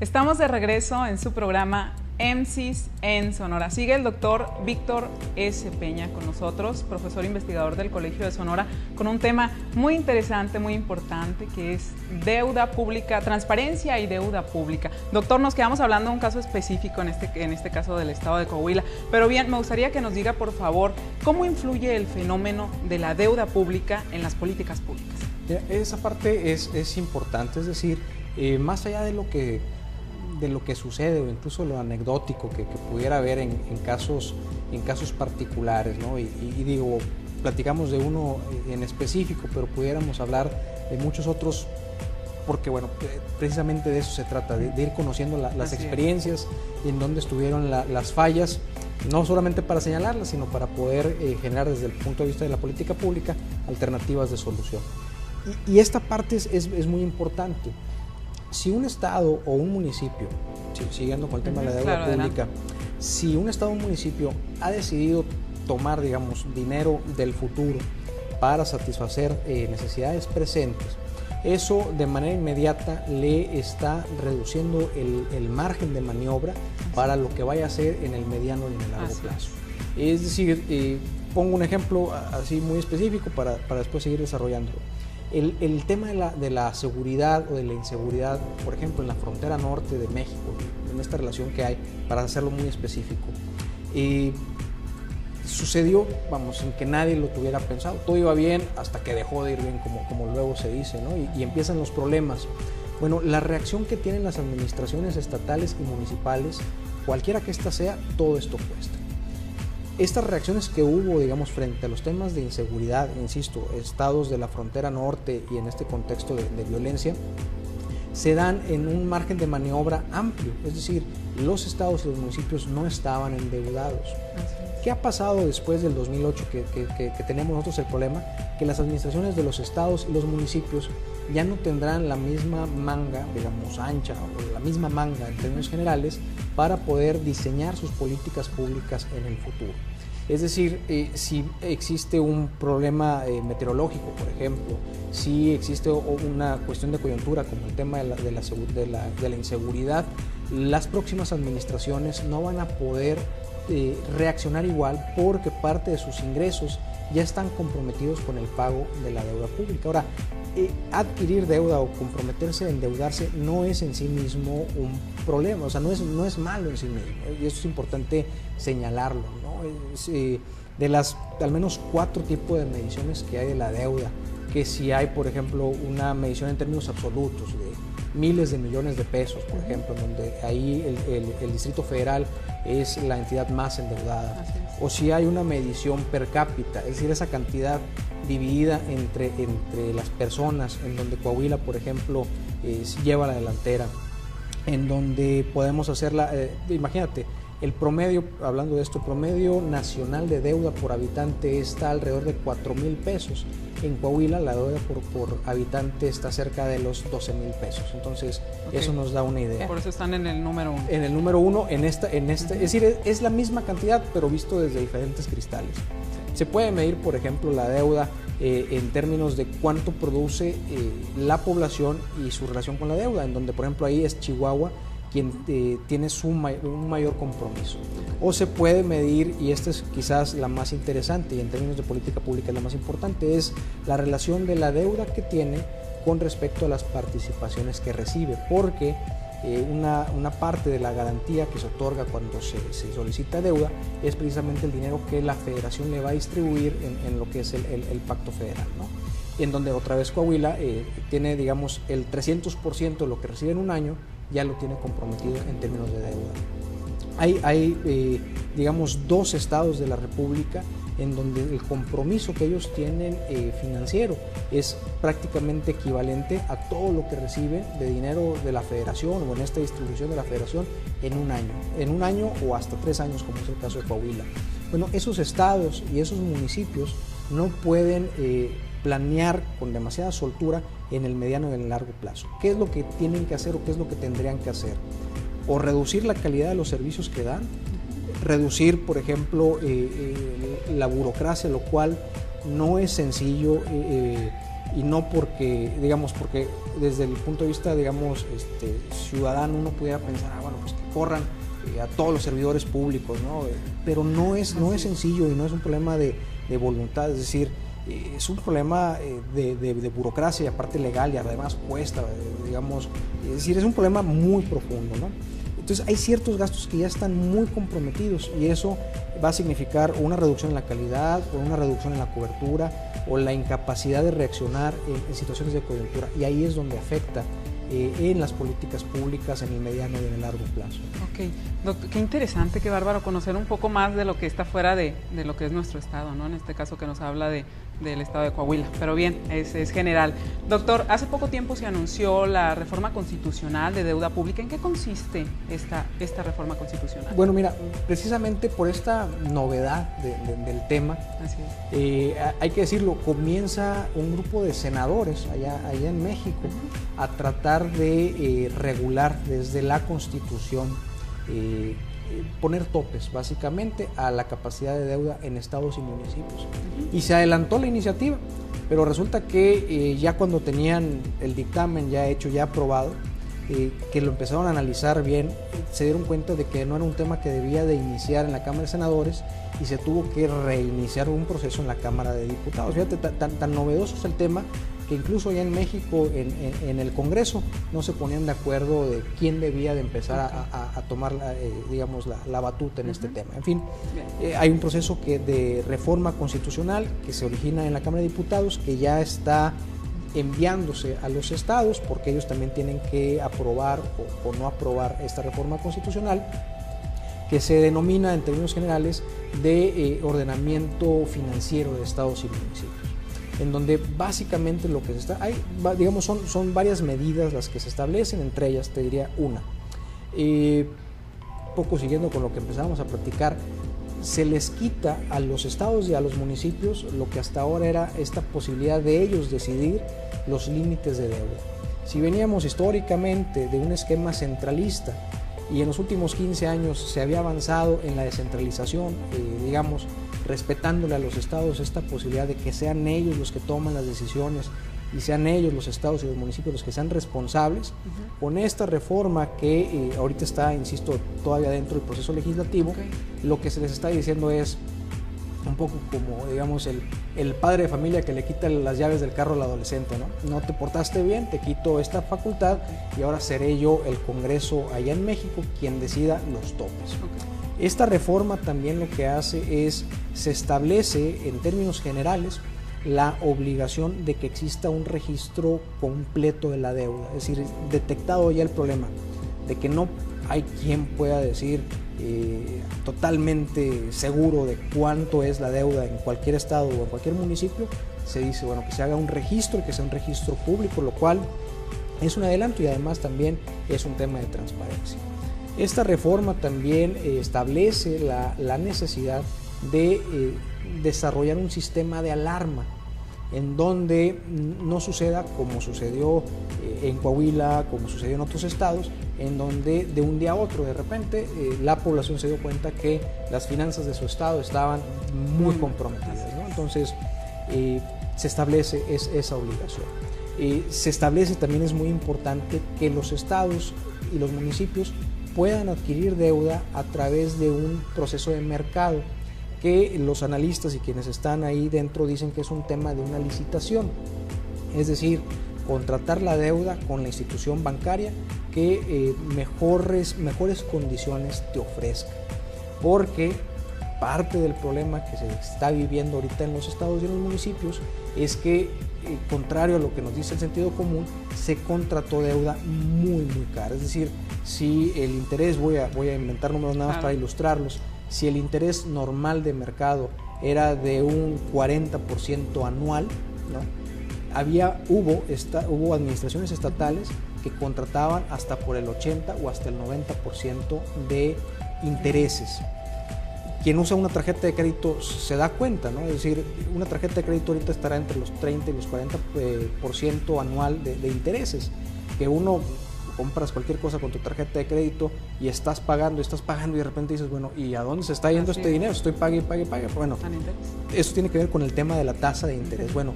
Estamos de regreso en su programa EMSIS en Sonora. Sigue el doctor Víctor S. Peña con nosotros, profesor investigador del Colegio de Sonora, con un tema muy interesante, muy importante, que es deuda pública, transparencia y deuda pública. Doctor, nos quedamos hablando de un caso específico, en este caso del estado de Coahuila, pero bien, me gustaría que nos diga, por favor, cómo influye el fenómeno de la deuda pública en las políticas públicas. Esa parte es importante, es decir, más allá de lo que sucede o incluso lo anecdótico que pudiera haber en casos particulares, ¿no? Y digo, platicamos de uno en específico, pero pudiéramos hablar de muchos otros, porque bueno, precisamente de eso se trata, de ir conociendo las experiencias y en dónde estuvieron las fallas, no solamente para señalarlas, sino para poder generar desde el punto de vista de la política pública alternativas de solución. Y esta parte es muy importante. Si un estado o un municipio, siguiendo con el tema de la deuda pública, si un estado o un municipio ha decidido tomar, digamos, dinero del futuro para satisfacer necesidades presentes, eso de manera inmediata le está reduciendo el margen de maniobra para lo que vaya a hacer en el mediano y en el largo plazo. Es decir, pongo un ejemplo así muy específico para después seguir desarrollándolo. El tema de la seguridad o de la inseguridad, por ejemplo, en la frontera norte de México, en esta relación que hay, para hacerlo muy específico, sucedió, vamos, sin que nadie lo tuviera pensado. Todo iba bien hasta que dejó de ir bien, como luego se dice, ¿no? Y empiezan los problemas. Bueno, la reacción que tienen las administraciones estatales y municipales, cualquiera que ésta sea, todo esto cuesta. Estas reacciones que hubo, digamos, frente a los temas de inseguridad, insisto, estados de la frontera norte y en este contexto de violencia, se dan en un margen de maniobra amplio, es decir, los estados y los municipios no estaban endeudados. ¿Qué ha pasado después del 2008 que tenemos nosotros el problema? Que las administraciones de los estados y los municipios ya no tendrán la misma manga, digamos, ancha o la misma manga en términos generales para poder diseñar sus políticas públicas en el futuro. Es decir, si existe un problema meteorológico, por ejemplo, si existe una cuestión de coyuntura como el tema de la inseguridad, las próximas administraciones no van a poder reaccionar igual porque parte de sus ingresos ya están comprometidos con el pago de la deuda pública. Ahora, adquirir deuda o comprometerse a endeudarse no es en sí mismo un problema, o sea, no es malo en sí mismo, y eso es importante señalarlo, ¿no? De las al menos 4 tipos de mediciones que hay de la deuda, que si hay, por ejemplo, una medición en términos absolutos de miles de millones de pesos, por ejemplo, donde ahí el Distrito Federal es la entidad más endeudada, o si hay una medición per cápita, es decir, esa cantidad dividida entre las personas, en donde Coahuila, por ejemplo, lleva la delantera, en donde podemos hacerla, imagínate, el promedio, hablando de esto, el promedio nacional de deuda por habitante está alrededor de 4,000 pesos. En Coahuila la deuda por habitante está cerca de los 12,000 pesos. Entonces, eso nos da una idea. Por eso están en el número 1. En el número 1, es decir, es la misma cantidad, pero visto desde diferentes cristales. Se puede medir, por ejemplo, la deuda en términos de cuánto produce la población y su relación con la deuda, en donde, por ejemplo, ahí es Chihuahua quien tiene un mayor compromiso. O se puede medir, y esta es quizás la más interesante y en términos de política pública la más importante, es la relación de la deuda que tiene con respecto a las participaciones que recibe, porque una parte de la garantía que se otorga cuando se solicita deuda es precisamente el dinero que la federación le va a distribuir en lo que es el pacto federal, ¿no? En donde otra vez Coahuila tiene, digamos, el 300% de lo que recibe en un año ya lo tiene comprometido en términos de deuda. Hay digamos, 2 estados de la República en donde el compromiso que ellos tienen financiero es prácticamente equivalente a todo lo que reciben de dinero de la federación o en esta distribución de la federación en un año o hasta 3 años, como es el caso de Coahuila. Bueno, esos estados y esos municipios no pueden planear con demasiada soltura en el mediano y en el largo plazo. ¿Qué es lo que tienen que hacer o qué es lo que tendrían que hacer? O reducir la calidad de los servicios que dan, reducir, por ejemplo, la burocracia, lo cual no es sencillo y no porque, digamos, porque desde el punto de vista, digamos, ciudadano uno pudiera pensar, bueno, pues que corran a todos los servidores públicos, ¿no? Pero no es sencillo y no es un problema de voluntad, es decir, es un problema de burocracia y aparte legal y además cuesta, digamos, es decir, es un problema muy profundo, ¿no? Entonces hay ciertos gastos que ya están muy comprometidos y eso va a significar una reducción en la calidad o una reducción en la cobertura o la incapacidad de reaccionar en situaciones de coyuntura, y ahí es donde afecta en las políticas públicas en el mediano y en el largo plazo. Ok, doctor, qué interesante, qué bárbaro conocer un poco más de lo que está fuera de lo que es nuestro estado, ¿no? En este caso que nos habla del estado de Coahuila, pero bien, es general. Doctor, hace poco tiempo se anunció la reforma constitucional de deuda pública. ¿En qué consiste esta reforma constitucional? Bueno, mira, precisamente por esta novedad del tema, así es. Hay que decirlo, comienza un grupo de senadores allá en México a tratar de regular desde la Constitución, poner topes básicamente a la capacidad de deuda en estados y municipios. Y se adelantó la iniciativa, pero resulta que ya cuando tenían el dictamen ya hecho, ya aprobado, que lo empezaron a analizar bien, se dieron cuenta de que no era un tema que debía de iniciar en la Cámara de Senadores y se tuvo que reiniciar un proceso en la Cámara de Diputados. Fíjate, tan novedoso es el tema que incluso ya en México, en el Congreso, no se ponían de acuerdo de quién debía de empezar a tomar, digamos, la batuta en este tema. En fin, hay un proceso de reforma constitucional que se origina en la Cámara de Diputados, que ya está enviándose a los estados, porque ellos también tienen que aprobar o no aprobar esta reforma constitucional, que se denomina en términos generales de ordenamiento financiero de estados y municipios, en donde básicamente lo que se está, digamos, son varias medidas las que se establecen, entre ellas te diría una, poco siguiendo con lo que empezamos a platicar, se les quita a los estados y a los municipios lo que hasta ahora era esta posibilidad de ellos decidir los límites de deuda. Si veníamos históricamente de un esquema centralista y en los últimos 15 años se había avanzado en la descentralización, digamos, respetándole a los estados esta posibilidad de que sean ellos los que toman las decisiones y sean ellos, los estados y los municipios, los que sean responsables, con esta reforma que ahorita está, insisto, todavía dentro del proceso legislativo, lo que se les está diciendo es un poco como, digamos, el padre de familia que le quita las llaves del carro al adolescente, ¿no? No te portaste bien, te quito esta facultad y ahora seré yo, el Congreso allá en México, quien decida los topes. Esta reforma también lo que hace es, se establece en términos generales la obligación de que exista un registro completo de la deuda, es decir, detectado ya el problema de que no hay quien pueda decir totalmente seguro de cuánto es la deuda en cualquier estado o en cualquier municipio, se dice, bueno, que se haga un registro y que sea un registro público, lo cual es un adelanto y además también es un tema de transparencia. Esta reforma también establece la necesidad de desarrollar un sistema de alarma en donde no suceda como sucedió en Coahuila, como sucedió en otros estados, en donde de un día a otro de repente la población se dio cuenta que las finanzas de su estado estaban muy comprometidas, ¿no? Entonces se establece esa obligación. Se establece también, es muy importante, que los estados y los municipios puedan adquirir deuda a través de un proceso de mercado, que los analistas y quienes están ahí dentro dicen que es un tema de una licitación, es decir, contratar la deuda con la institución bancaria que mejores condiciones te ofrezca, porque parte del problema que se está viviendo ahorita en los estados y en los municipios es que, contrario a lo que nos dice el sentido común, se contrató deuda muy cara, es decir, si el interés, voy a inventar números nada más para ilustrarlos, si el interés normal de mercado era de un 40% anual, ¿no? Hubo administraciones estatales que contrataban hasta por el 80 o hasta el 90% de intereses. Quien usa una tarjeta de crédito se da cuenta, ¿no? Es decir, una tarjeta de crédito ahorita estará entre los 30 y los 40% anual de intereses, que uno compras cualquier cosa con tu tarjeta de crédito y estás pagando y de repente dices, bueno, ¿y a dónde se está yendo este dinero? Estoy pague. Bueno, eso tiene que ver con el tema de la tasa de interés. Bueno,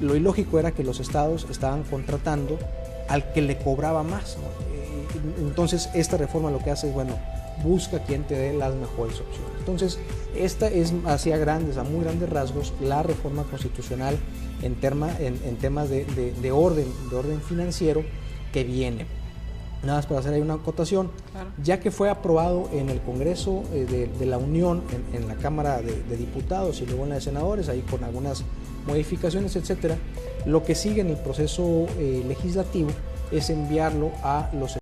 lo ilógico era que los estados estaban contratando al que le cobraba más, ¿no? Entonces esta reforma lo que hace es, bueno, busca quien te dé las mejores opciones. Entonces esta es hacia grandes, a muy grandes rasgos, la reforma constitucional en temas de orden financiero que viene. Nada más para hacer ahí una acotación, claro. Ya que fue aprobado en el Congreso de la Unión, en la Cámara de Diputados y luego en la de Senadores, ahí con algunas modificaciones, etcétera, lo que sigue en el proceso legislativo es enviarlo a los